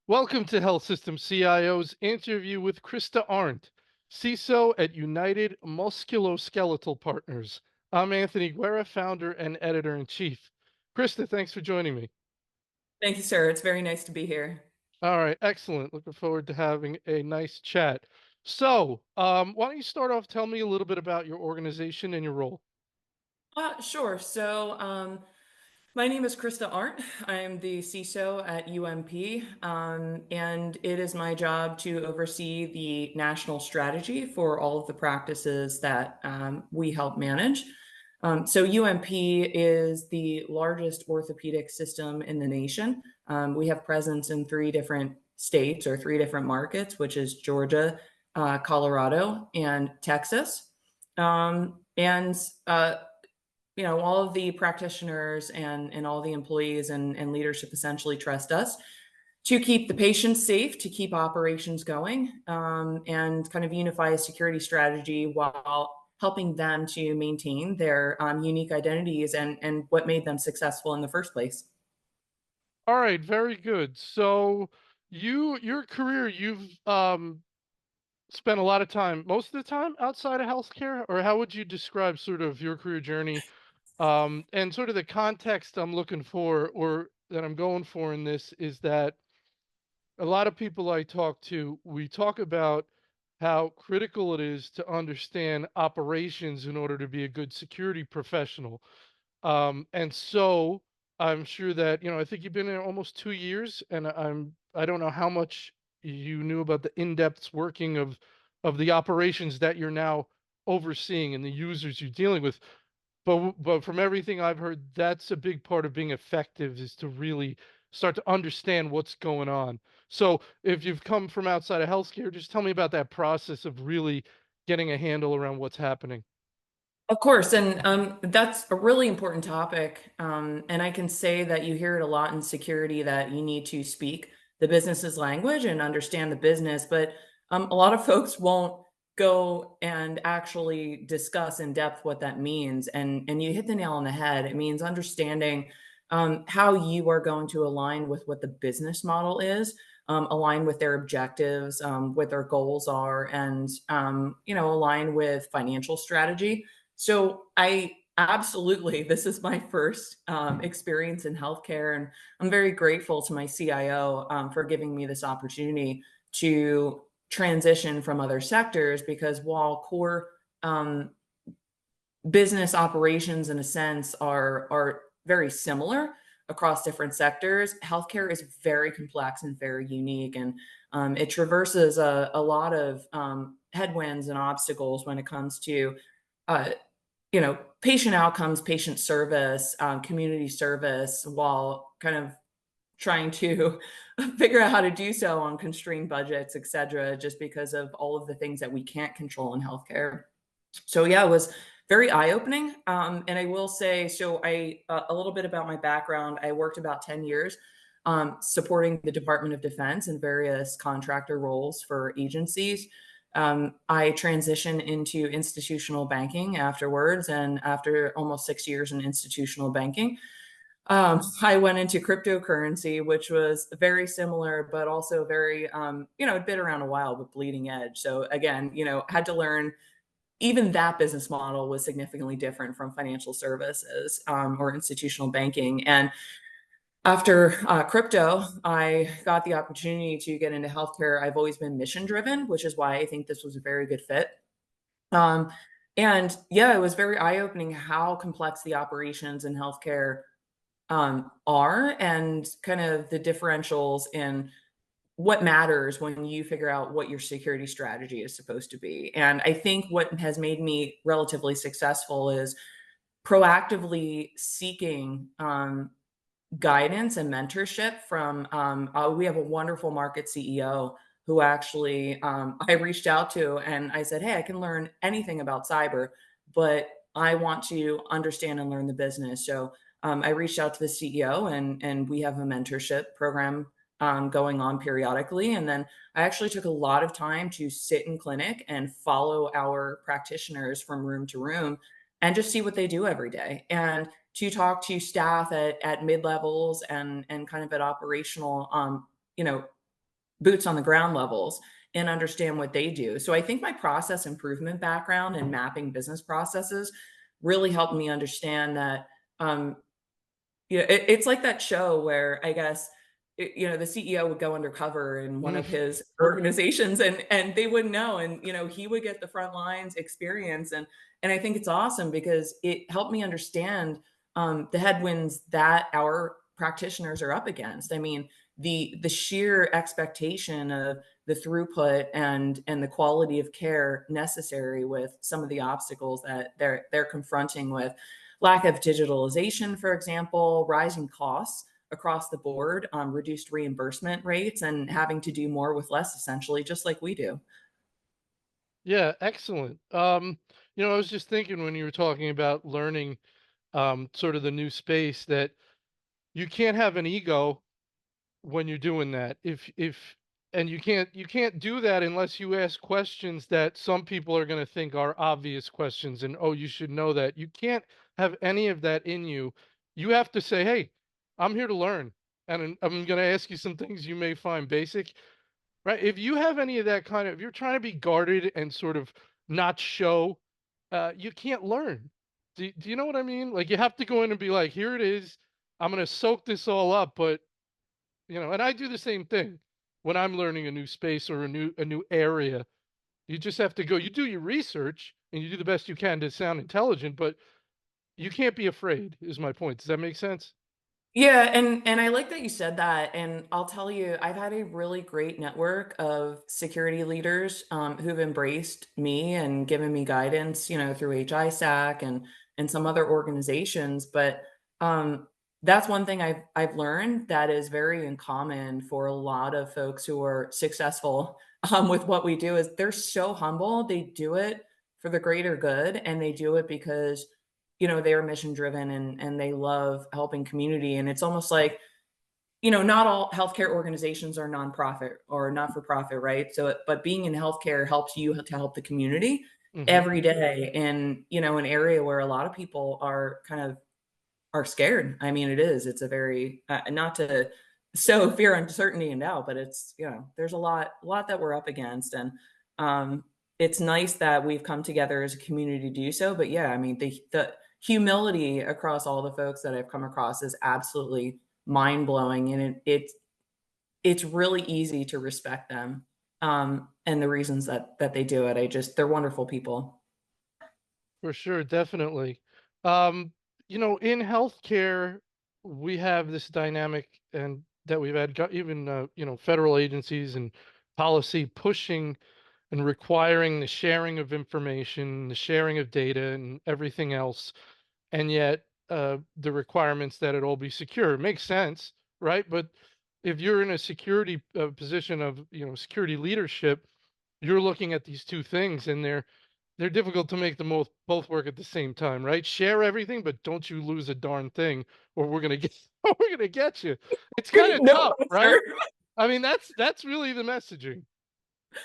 Welcome to Health System CIO's interview with Krista Arndt, CISO at United Musculoskeletal Partners. I'm Anthony Guerra, founder and editor-in-chief. Krista, thanks for joining me. Thank you, sir. It's very nice to be here. All right, excellent. Looking forward to having a nice chat. Why don't you start off? Tell me a little bit about your organization and your role. Sure. My name is Krista Arndt. I'm the CISO at UMP, and it is my job to oversee the national strategy for all of the practices that we help manage. UMP is the largest orthopedic system in the nation. We have presence in three different states or three different markets, which is Georgia, Colorado, and Texas. And all of the practitioners and all the employees and leadership essentially trust us to keep the patients safe, to keep operations going, and kind of unify a security strategy while helping them to maintain their unique identities and what made them successful in the first place. All right, very good. Your career, you've spent a lot of time, most of the time outside of healthcare, or how would you describe sort of your career journey? And sort of the context I'm looking for, or that I'm going for in this, is that a lot of people I talk to, we talk about how critical it is to understand operations in order to be a good security professional. And so I'm sure that, I think you've been there almost 2 years, and I don't know how much you knew about the in-depth working of the operations that you're now overseeing and the users you're dealing with. But from everything I've heard, that's a big part of being effective, is to really start to understand what's going on. So if you've come from outside of healthcare, just tell me about that process of really getting a handle around what's happening. Of course, and that's a really important topic. And I can say that you hear it a lot in security that you need to speak the business's language and understand the business. But a lot of folks won't go and actually discuss in depth what that means. And you hit the nail on the head. It means understanding how you are going to align with what the business model is. Align with their objectives, what their goals are, and align with financial strategy. So I absolutely, this is my first experience in healthcare, and I'm very grateful to my CIO for giving me this opportunity to transition from other sectors because while core business operations, in a sense, are very similar across different sectors, healthcare is very complex and very unique, and it traverses a lot of headwinds and obstacles when it comes to uh, patient outcomes, patient service, community service, while kind of trying to figure out how to do so on constrained budgets, et cetera, just because of all of the things that we can't control in healthcare. So yeah, it was very eye-opening. And I will say, a little bit about my background. I worked about 10 years supporting the Department of Defense in various contractor roles for agencies. I transitioned into institutional banking afterwards, and after almost 6 years in institutional banking, I went into cryptocurrency, which was very similar, but also very, it'd been around a while, but bleeding edge. So again, had to learn even that business model was significantly different from financial services or institutional banking. And after crypto, I got the opportunity to get into healthcare. I've always been mission driven, which is why I think this was a very good fit. Um, and yeah, it was very eye opening how complex the operations in healthcare are and kind of the differentials in what matters when you figure out what your security strategy is supposed to be. And I think what has made me relatively successful is proactively seeking guidance and mentorship from we have a wonderful market CEO who actually I reached out to and I said, hey, I can learn anything about cyber, but I want to understand and learn the business. So I reached out to the CEO and we have a mentorship program going on periodically. And then I actually took a lot of time to sit in clinic and follow our practitioners from room to room and just see what they do every day. And to talk to staff at mid levels and kind of at operational boots on the ground levels and understand what they do. So I think my process improvement background and mapping business processes really helped me understand that, um, yeah, it's like that show where I guess, the CEO would go undercover in one Mm. of his organizations and they wouldn't know, and, he would get the front lines experience, and I think it's awesome because it helped me understand, the headwinds that our practitioners are up against. I mean, the sheer expectation of the throughput and the quality of care necessary with some of the obstacles that they're confronting with lack of digitalization, for example, rising costs across the board, reduced reimbursement rates, and having to do more with less, essentially, just like we do. Yeah, excellent. I was just thinking when you were talking about learning sort of the new space that you can't have an ego when you're doing that. If and you can't do that unless you ask questions that some people are going to think are obvious questions and oh, you should know that. You can't have any of that in you. You have to say, "Hey, I'm here to learn and I'm going to ask you some things you may find basic." Right? If you have any of that kind of if you're trying to be guarded and sort of not show, you can't learn. Do you know what I mean? Like you have to go in and be like, "Here it is. I'm going to soak this all up," but and I do the same thing when I'm learning a new space or a new area. You just have to go. You do your research and you do the best you can to sound intelligent, but you can't be afraid. Is my point. Does that make sense? Yeah, and I like that you said that, and I'll tell you, I've had a really great network of security leaders, who've embraced me and given me guidance, through HISAC and some other organizations. But that's one thing I've learned that is very uncommon for a lot of folks who are successful with what we do is they're so humble. They do it for the greater good, and they do it because they're mission driven and they love helping community. And it's almost like, not all healthcare organizations are nonprofit or not for profit, right? So, but being in healthcare helps you to help the community Hmm. every day in, an area where a lot of people are kind of are scared. I mean, it's a very, not to sow fear, uncertainty, and doubt, but it's, there's a lot that we're up against. And, um, it's nice that we've come together as a community to do so. But yeah, I mean, the humility across all the folks that I've come across is absolutely mind blowing. And it's really easy to respect them. And the reasons that they do it. They're wonderful people. For sure, definitely. Um, in healthcare, we have this dynamic, and that we've had even federal agencies and policy pushing and requiring the sharing of information, the sharing of data, and everything else. And yet, the requirements that it all be secure. It makes sense, right? But if you're in a security position of security leadership, you're looking at these two things, and they're difficult to make them both work at the same time, right? Share everything, but don't you lose a darn thing, or we're gonna get or we're gonna get you. It's kind of No tough, right? answer. I mean, that's really the messaging.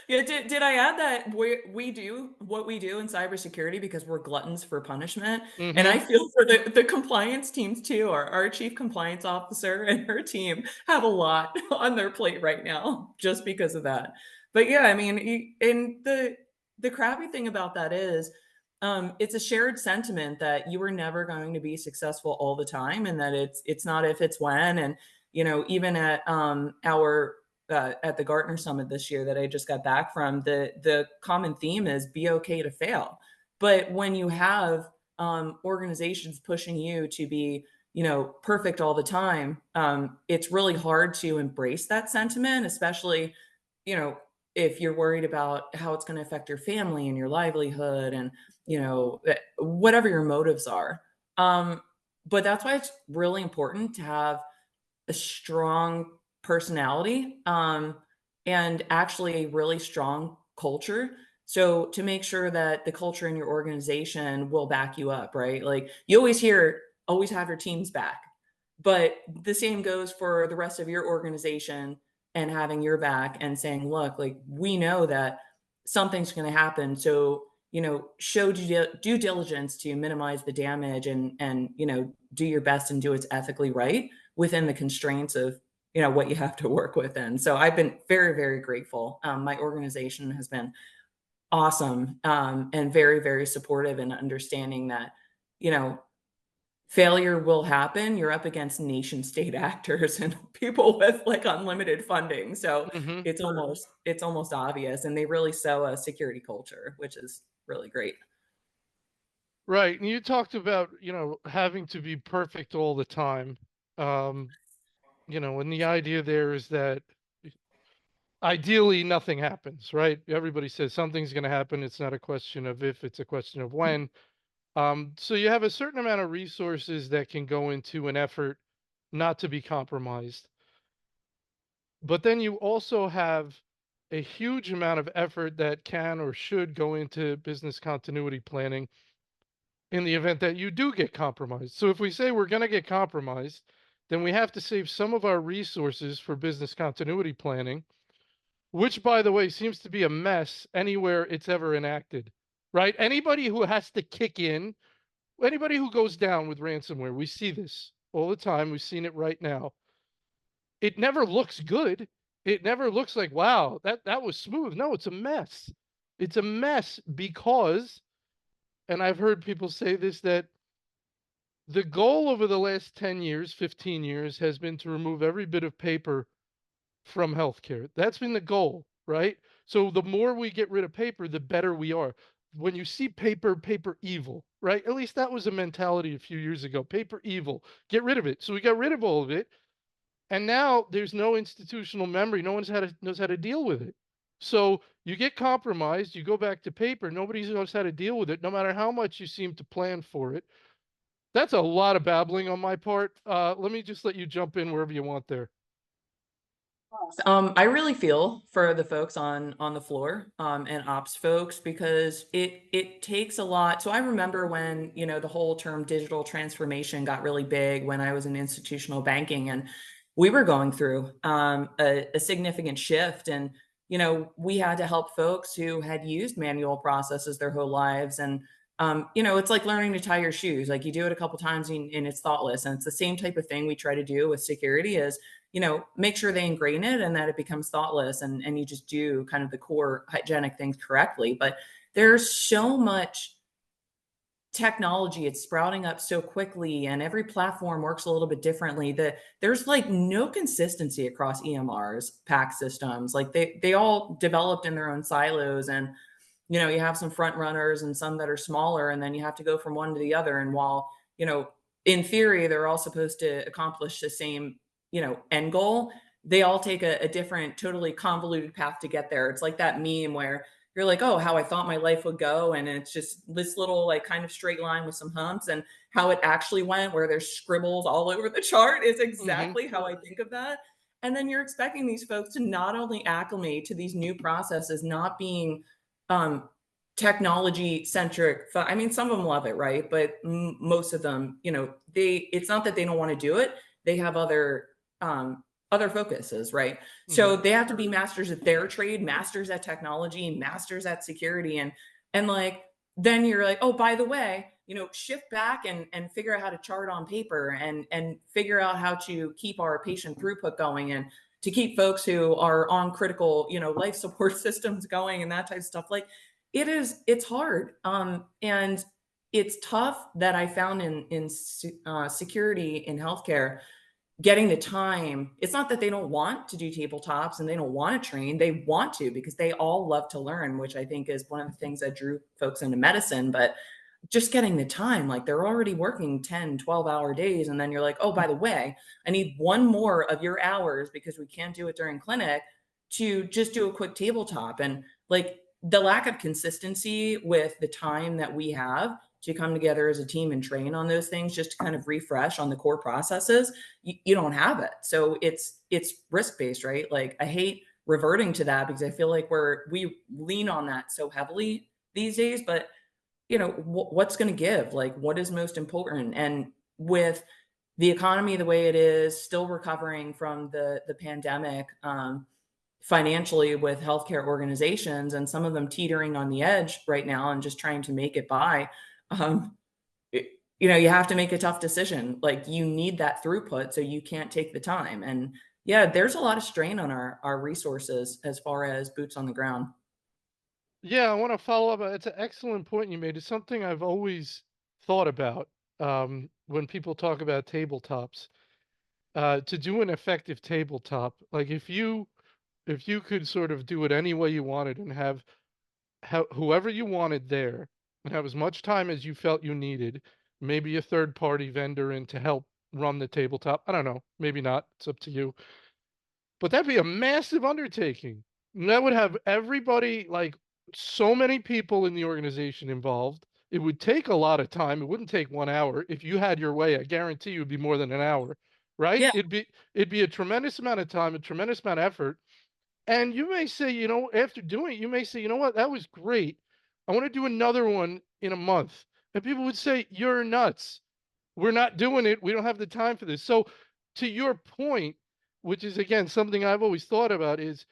Yeah, did I add that we do what we do in cybersecurity because we're gluttons for punishment? And Hmm. I feel for the compliance teams too. Our chief compliance officer and her team have a lot on their plate right now just because of that. But yeah, I mean, and the crappy thing about that is it's a shared sentiment that you are never going to be successful all the time, and that it's not if, it's when. And even at the Gartner Summit this year that I just got back from, the common theme is be okay to fail. But when you have organizations pushing you to be, perfect all the time, it's really hard to embrace that sentiment, especially, you know, if you're worried about how it's going to affect your family and your livelihood and, whatever your motives are. Um, but that's why it's really important to have a strong personality, and actually a really strong culture. So to make sure that the culture in your organization will back you up, right? Like you always hear, always have your team's back. But the same goes for the rest of your organization and having your back and saying, look, like we know that something's going to happen. So, show due diligence to minimize the damage and, do your best and do what's ethically right within the constraints of what you have to work with. And so I've been very, very grateful. My organization has been awesome, and very, very supportive in understanding that, you know, failure will happen. You're up against nation state actors and people with like unlimited funding. So Hmm. it's almost obvious. And they really sow a security culture, which is really great. Right. And you talked about, having to be perfect all the time. Um, and the idea there is that ideally nothing happens, right? Everybody says something's going to happen. It's not a question of if, it's a question of when. So you have a certain amount of resources that can go into an effort not to be compromised. But then you also have a huge amount of effort that can or should go into business continuity planning in the event that you do get compromised. So if we say we're going to get compromised, then we have to save some of our resources for business continuity planning, which, by the way, seems to be a mess anywhere it's ever enacted, right? Anybody who has to kick in, anybody who goes down with ransomware, we see this all the time. We've seen it right now. It never looks good. It never looks like, wow, that was smooth. No, it's a mess. It's a mess because, and I've heard people say this, that the goal over the last 10 years, 15 years has been to remove every bit of paper from healthcare. That's been the goal, right? So the more we get rid of paper, the better we are. When you see paper, paper evil, right? At least that was a mentality a few years ago. Paper evil. Get rid of it. So we got rid of all of it. And now there's no institutional memory. No one's knows how to deal with it. So you get compromised, you go back to paper, nobody knows how to deal with it, no matter how much you seem to plan for it. That's a lot of babbling on my part. Let me just let you jump in wherever you want there. I really feel for the folks on the floor, and ops folks, because it takes a lot. So I remember when, the whole term digital transformation got really big when I was in institutional banking, and we were going through a significant shift. And we had to help folks who had used manual processes their whole lives. And it's like learning to tie your shoes. Like, you do it a couple times and it's thoughtless. And it's the same type of thing we try to do with security is, make sure they ingrain it and that it becomes thoughtless, and you just do kind of the core hygienic things correctly. But there's so much technology, it's sprouting up so quickly, and every platform works a little bit differently, that there's like no consistency across EMRs, PAC systems. Like, they all developed in their own silos. And you have some front runners and some that are smaller, and then you have to go from one to the other. And while, in theory, they're all supposed to accomplish the same, end goal, they all take a different, totally convoluted path to get there. It's like that meme where you're like, oh, how I thought my life would go. And it's just this little, like, kind of straight line with some humps. And how it actually went, where there's scribbles all over the chart, is Hmm. exactly how I think of that. And then you're expecting these folks to not only acclimate to these new processes, not being um, technology centric. I mean, some of them love it, right? But most of them, it's not that they don't want to do it. They have other focuses, right? Hmm. So they have to be masters at their trade, masters at technology, masters at security. And like, then you're like, oh, by the way, shift back and figure out how to chart on paper, and figure out how to keep our patient throughput going, and to keep folks who are on critical, life support systems going, and that type of stuff. Like, it's hard. And it's tough, that I found in security in healthcare, getting the time. It's not that they don't want to do tabletops and they don't want to train. They want to, because they all love to learn, which I think is one of the things that drew folks into medicine. But just getting the time, like, they're already working 10, 12-hour days. And then you're like, oh, by the way, I need one more of your hours, because we can't do it during clinic, to just do a quick tabletop. And like, the lack of consistency with the time that we have to come together as a team and train on those things, just to kind of refresh on the core processes, you don't have it. So it's risk based, right? Like, I hate reverting to that, because I feel like we lean on that so heavily these days. But what's going to give? Like, what is most important? And with the economy the way it is, still recovering from the pandemic, financially, with healthcare organizations, and some of them teetering on the edge right now and just trying to make it by, um, you have to make a tough decision. Like, you need that throughput, so you can't take the time. And Yeah, there's a lot of strain on our resources as far as boots on the ground. Yeah, I want to follow up. It's an excellent point you made. It's something I've always thought about when people talk about tabletops. To do an effective tabletop, like if you could sort of do it any way you wanted and have whoever you wanted there and have as much time as you felt you needed, maybe a third party vendor in to help run the tabletop. I don't know, maybe not. It's up to you. But that'd be a massive undertaking. And that would have everybody, like so many people in the organization involved. It would take a lot of time. It wouldn't take 1 hour. If you had your way, I guarantee you it'd be more than an hour, right? Yeah. It'd be a tremendous amount of time, a tremendous amount of effort. And you may say, after doing it, you may say, you know what, that was great. I want to do another one in a month. And people would say, you're nuts. We're not doing it. We don't have the time for this. So, to your point, which is again something I've always thought about, is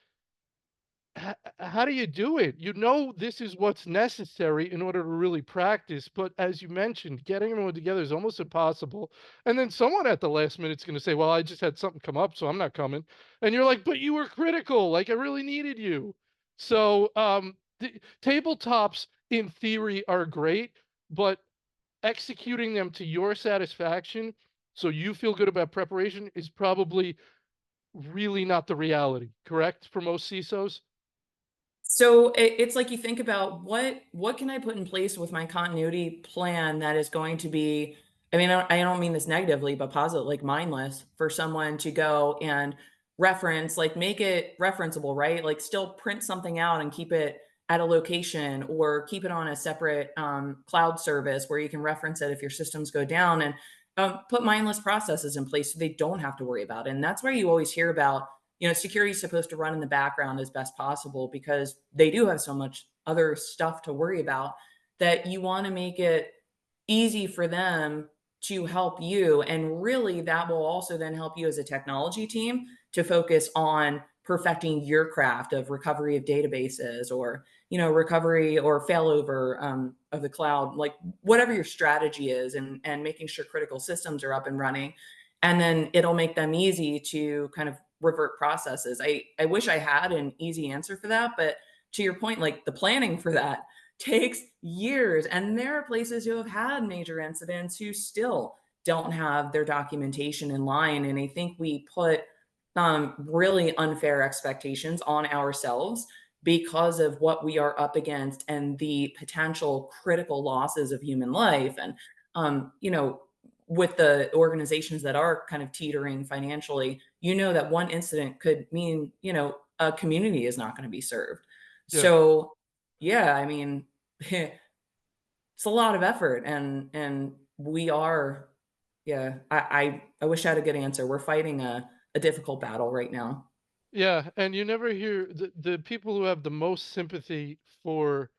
how do you do it? You know, this is what's necessary in order to really practice. But as you mentioned, getting everyone together is almost impossible. And then someone at the last minute is going to say, well, I just had something come up, so I'm not coming. And you're like, but you were critical. Like, I really needed you. So, tabletops in theory are great, but executing them to your satisfaction so you feel good about preparation is probably really not the reality, correct? For most CISOs? So it's like you think about what can I put in place with my continuity plan that is going to be, I mean, I don't mean this negatively, but positive, like mindless for someone to go and reference, like make it referenceable, right? Like still print something out and keep it at a location or keep it on a separate cloud service where you can reference it if your systems go down, and put mindless processes in place so they don't have to worry about it. And that's where you always hear about, security is supposed to run in the background as best possible because they do have so much other stuff to worry about, that you want to make it easy for them to help you. And really, that will also then help you as a technology team to focus on perfecting your craft of recovery of databases, or, recovery or failover of the cloud, like whatever your strategy is, and making sure critical systems are up and running. And then it'll make them easy to kind of revert processes. I wish I had an easy answer for that, but to your point, like the planning for that takes years. And there are places who have had major incidents who still don't have their documentation in line. And I think we put really unfair expectations on ourselves because of what we are up against and the potential critical losses of human life. And, with the organizations that are kind of teetering financially, that one incident could mean, a community is not going to be served. Yeah. So, yeah, I mean, it's a lot of effort, and we are, yeah, I wish I had a good answer. We're fighting a difficult battle right now. Yeah. And you never hear the people who have the most sympathy for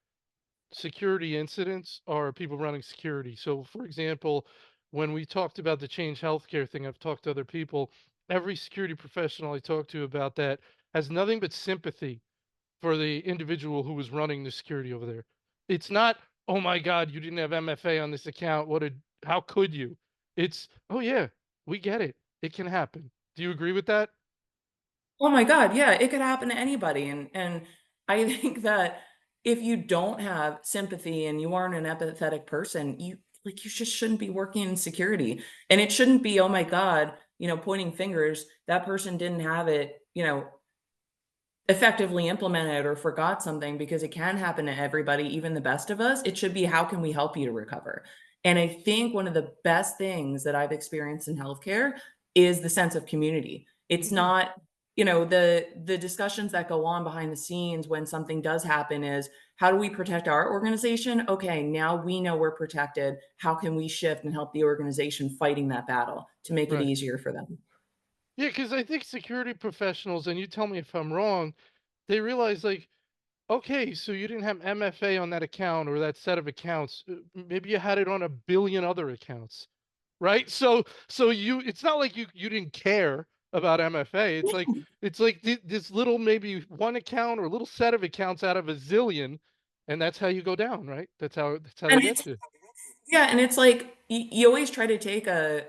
security incidents are people running security. So, for example, when we talked about the Change Healthcare thing, I've talked to other people. Every security professional I talk to about that has nothing but sympathy for the individual who was running the security over there. It's not, oh my God, you didn't have MFA on this account. How could you? It's, oh yeah, we get it. It can happen. Do you agree with that? Oh my god, yeah, it could happen to anybody, and I think that if you don't have sympathy and you aren't an empathetic person, you just shouldn't be working in security. And it shouldn't be, "Oh my god," pointing fingers, that person didn't have it, effectively implemented or forgot something, because it can happen to everybody, even the best of us. It should be, "How can we help you to recover?" And I think one of the best things that I've experienced in healthcare is the sense of community. It's Mhm. not, the discussions that go on behind the scenes when something does happen is, how do we protect our organization? Okay, now we know we're protected. How can we shift and help the organization fighting that battle to make it Right. easier for them? Yeah, because I think security professionals, and you tell me if I'm wrong, they realize like, okay, so you didn't have MFA on that account or that set of accounts. Maybe you had it on a billion other accounts, right? So it's not like you didn't care about MFA. It's like this little maybe one account or a little set of accounts out of a zillion, and that's how you go down, right? That's how they And get it's you. Yeah, and it's like you always try to take a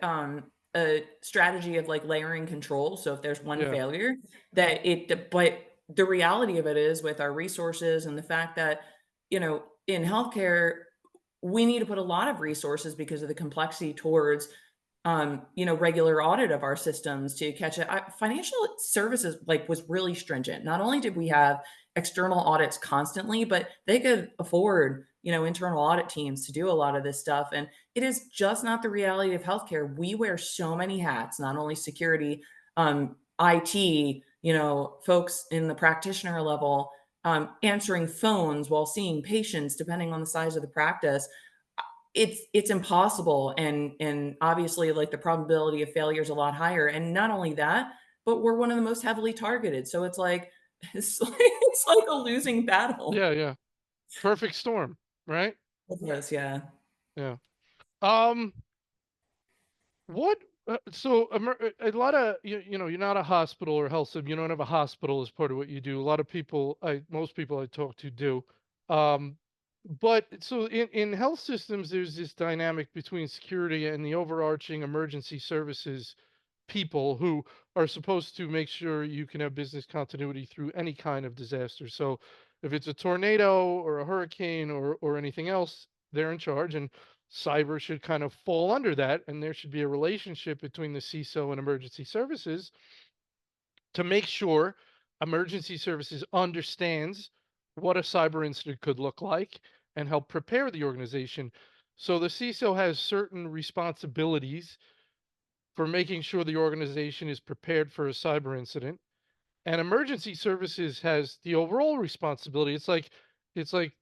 a strategy of like layering control. So if there's one Yeah. failure, but the reality of it is with our resources and the fact that, in healthcare, we need to put a lot of resources because of the complexity towards regular audit of our systems to catch it. Financial services like was really stringent. Not only did we have external audits constantly, but they could afford, internal audit teams to do a lot of this stuff. And it is just not the reality of healthcare. We wear so many hats, not only security, IT, folks in the practitioner level, answering phones while seeing patients, depending on the size of the practice. It's impossible, and obviously, like, the probability of failure is a lot higher, and not only that, but we're one of the most heavily targeted, so it's like it's like a losing battle. Yeah, yeah. Perfect storm, right? Yes, yeah. Yeah. Um, what so a lot of you're not a hospital or health system. You don't have a hospital as part of what you do. A lot of people, most people I talk to do. Um, but so in health systems, there's this dynamic between security and the overarching emergency services people who are supposed to make sure you can have business continuity through any kind of disaster. So if it's a tornado or a hurricane or anything else, they're in charge, and cyber should kind of fall under that, and there should be a relationship between the CISO and emergency services to make sure emergency services understands what a cyber incident could look like and help prepare the organization. So the CISO has certain responsibilities for making sure the organization is prepared for a cyber incident, and emergency services has the overall responsibility. It's like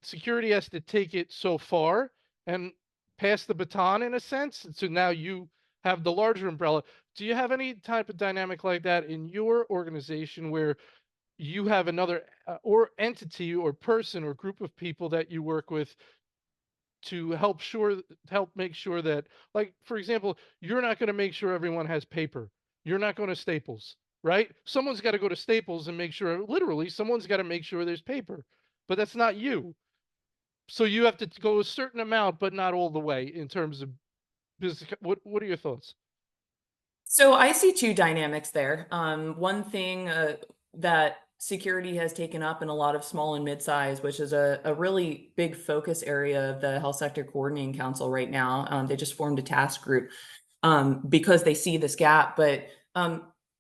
security has to take it so far and pass the baton in a sense, and so now you have the larger umbrella. Do you have any type of dynamic like that in your organization where you have another or entity or person or group of people that you work with to help make sure that, like, for example, you're not going to make sure everyone has paper. You're not going to Staples, right? Someone's got to go to Staples and make sure, literally someone's got to make sure there's paper, but that's not you. So you have to go a certain amount but not all the way in terms of business. What are your thoughts? So I see two dynamics there. One thing that security has taken up in a lot of small and mid-size, which is a really big focus area of the Health Sector Coordinating Council right now. They just formed a task group because they see this gap. But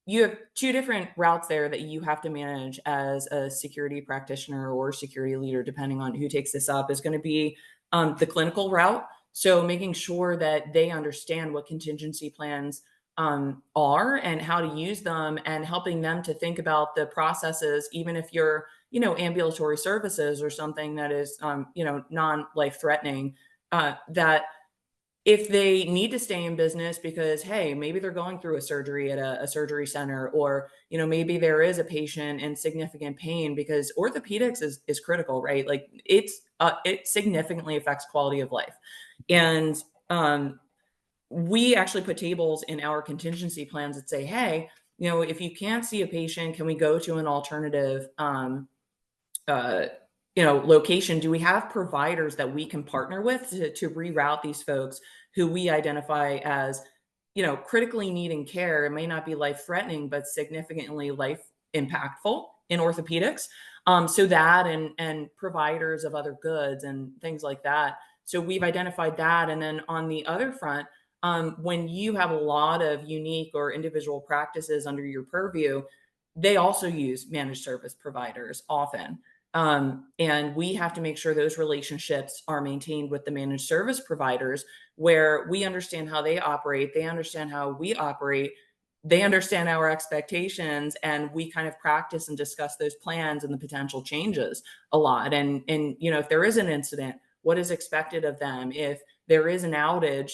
you have two different routes there that you have to manage as a security practitioner or security leader, depending on who takes this up, is going to be the clinical route. So making sure that they understand what contingency plans are and how to use them, and helping them to think about the processes, even if you're, ambulatory services or something that is, non-life threatening, that if they need to stay in business because, hey, maybe they're going through a surgery at a surgery center, or, maybe there is a patient in significant pain, because orthopedics is critical, right? Like it significantly affects quality of life. And, we actually put tables in our contingency plans that say, hey, if you can't see a patient, can we go to an alternative, uh, location? Do we have providers that we can partner with to reroute these folks who we identify as, critically needing care? It may not be life threatening, but significantly life impactful in orthopedics. So that, and providers of other goods and things like that. So we've identified that. And then on the other front, when you have a lot of unique or individual practices under your purview, they also use managed service providers often. And we have to make sure those relationships are maintained with the managed service providers, where we understand how they operate, they understand how we operate, they understand our expectations, and we kind of practice and discuss those plans and the potential changes a lot. And if there is an incident, what is expected of them? If there is an outage,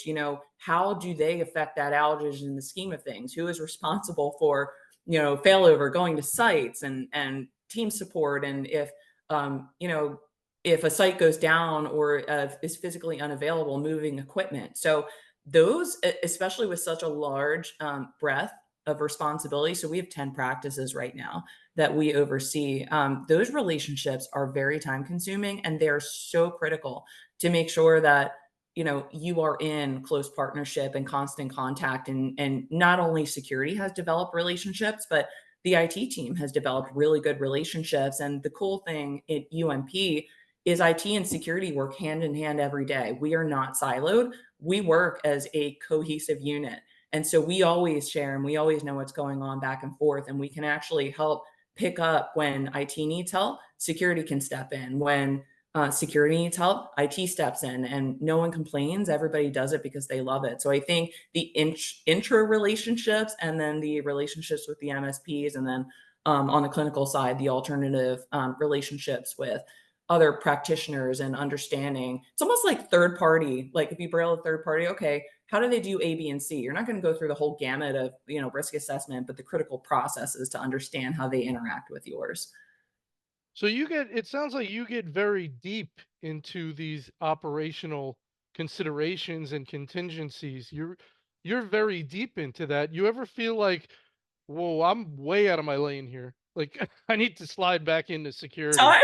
how do they affect that outage in the scheme of things? Who is responsible for, failover, going to sites, and team support? And if a site goes down or is physically unavailable, moving equipment. So those, especially with such a large breadth of responsibility. So we have 10 practices right now that we oversee. Those relationships are very time consuming, and they're so critical to make sure that, you are in close partnership and constant contact, and not only security has developed relationships, but the IT team has developed really good relationships. And the cool thing at UMP is IT and security work hand in hand every day. We are not siloed. We work as a cohesive unit. And so we always share and we always know what's going on back and forth. And we can actually help pick up when IT needs help, security can step in. When security needs help, IT steps in, and no one complains. Everybody does it because they love it. So I think the intra relationships, and then the relationships with the MSPs, and then on the clinical side, the alternative relationships with other practitioners and understanding. It's almost like third party. Like if you braille a third party, okay, how do they do A, B, and C? You're not going to go through the whole gamut of risk assessment, but the critical processes to understand how they interact with yours. So it sounds like you get very deep into these operational considerations and contingencies. You're very deep into that. You ever feel like, whoa, I'm way out of my lane here. Like I need to slide back into security. Time.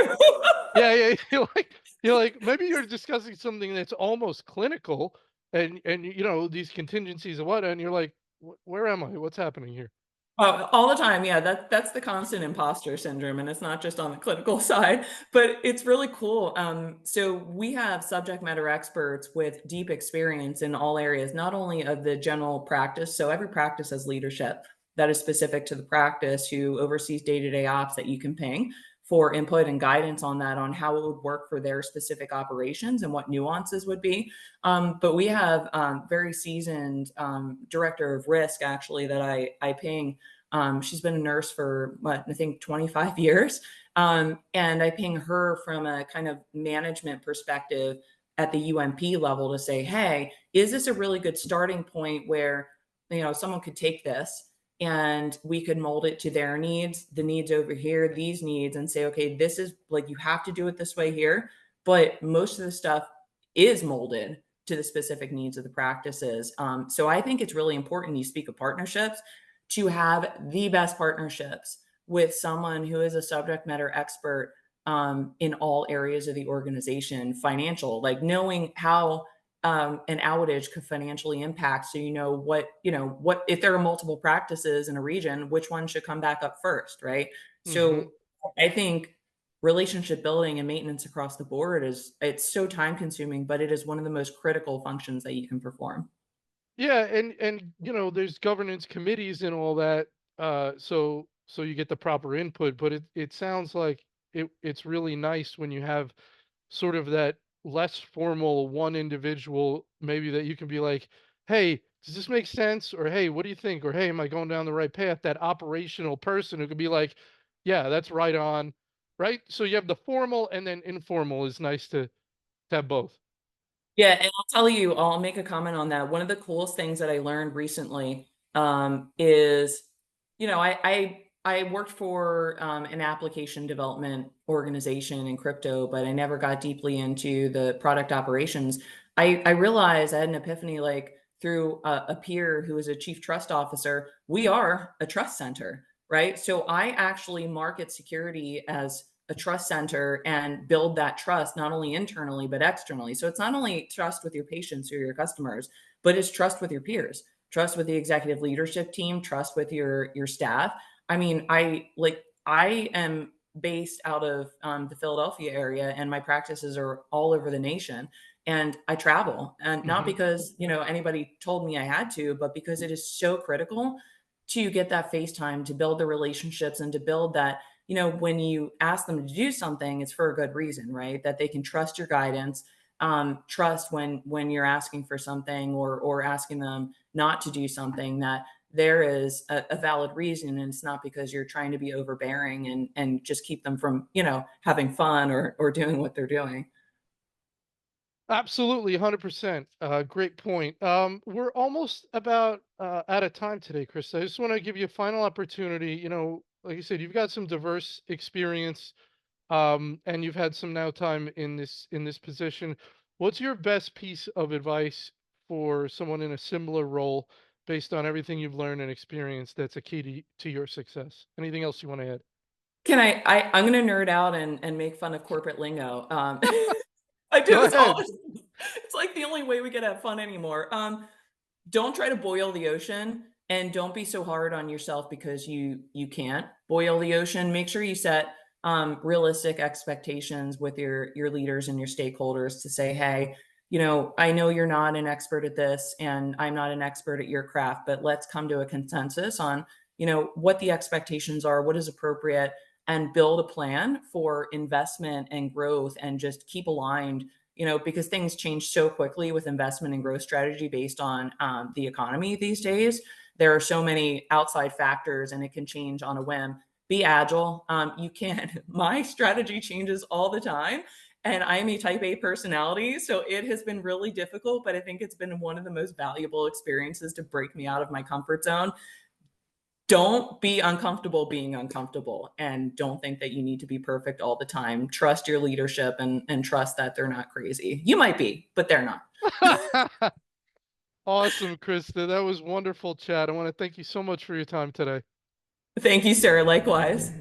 Yeah, yeah. You're like maybe you're discussing something that's almost clinical, and these contingencies and what, and you're like, Where am I? What's happening here?" All the time, yeah, that's the constant imposter syndrome, and it's not just on the clinical side, but it's really cool. So we have subject matter experts with deep experience in all areas, not only of the general practice. So every practice has leadership that is specific to the practice, who oversees day-to-day ops that you can ping for input and guidance on that, on how it would work for their specific operations and what nuances would be. But we have very seasoned director of risk, actually, that I ping. She's been a nurse for what, I think 25 years. And I ping her from a kind of management perspective at the UMP level to say, hey, is this a really good starting point where someone could take this and we could mold it to their needs, the needs over here, these needs, and say, okay, this is like, you have to do it this way here. But most of the stuff is molded to the specific needs of the practices. So I think it's really important, you speak of partnerships, to have the best partnerships with someone who is a subject matter expert in all areas of the organization, financial, like knowing how an outage could financially impact. So what if there are multiple practices in a region, which one should come back up first, right? Mhm. So I think relationship building and maintenance across the board it's so time consuming, but it is one of the most critical functions that you can perform. Yeah, and there's governance committees and all that, so you get the proper input. But it sounds like it's really nice when you have sort of that less formal one individual, maybe, that you can be like, "Hey, does this make sense?" Or, "Hey, what do you think?" Or, "Hey, am I going down the right path?" That operational person who could be like, "Yeah, that's right on," right? So you have the formal and then informal. Is nice to have both. Yeah, and I'll tell you, I'll make a comment on that. One of the coolest things that I learned recently is, I worked for an application development organization in crypto, but I never got deeply into the product operations. I realized, I had an epiphany, like through a peer who is a chief trust officer. We are a trust center, right? So I actually market security as a trust center and build that trust not only internally but externally. So it's not only trust with your patients or your customers, but it's trust with your peers, trust with the executive leadership team, trust with your staff. I mean, I am based out of the Philadelphia area, and my practices are all over the nation. And I travel, and not Mhm. because anybody told me I had to, but because it is so critical to get that face time, to build the relationships, and to build that, when you ask them to do something, it's for a good reason, right? That they can trust your guidance, trust when you're asking for something, or asking them not to do something, that there is a valid reason, and it's not because you're trying to be overbearing and just keep them from having fun or doing what they're doing. Absolutely, 100%. Great point. We're almost about out of time today, Chris. I just want to give you a final opportunity. Like you said, you've got some diverse experience, and you've had some now time in this position. What's your best piece of advice for someone in a similar role, based on everything you've learned and experienced, that's a key to your success? Anything else you want to add? Can I'm going to nerd out and make fun of corporate lingo. I do Go this all ahead. the time. It's like the only way we could have fun anymore. Don't try to boil the ocean, and don't be so hard on yourself because you can't boil the ocean. Make sure you set realistic expectations with your leaders and your stakeholders to say, hey, I know you're not an expert at this, and I'm not an expert at your craft, but let's come to a consensus on what the expectations are, what is appropriate, and build a plan for investment and growth, and just keep aligned, because things change so quickly with investment and growth strategy based on the economy these days. There are so many outside factors and it can change on a whim. Be agile. You can. My strategy changes all the time. And I am a type A personality. So it has been really difficult, but I think it's been one of the most valuable experiences to break me out of my comfort zone. Don't be uncomfortable being uncomfortable, and don't think that you need to be perfect all the time. Trust your leadership, and trust that they're not crazy. You might be, but they're not. Awesome, Krista. That was wonderful chat. I want to thank you so much for your time today. Thank you, sir. Likewise.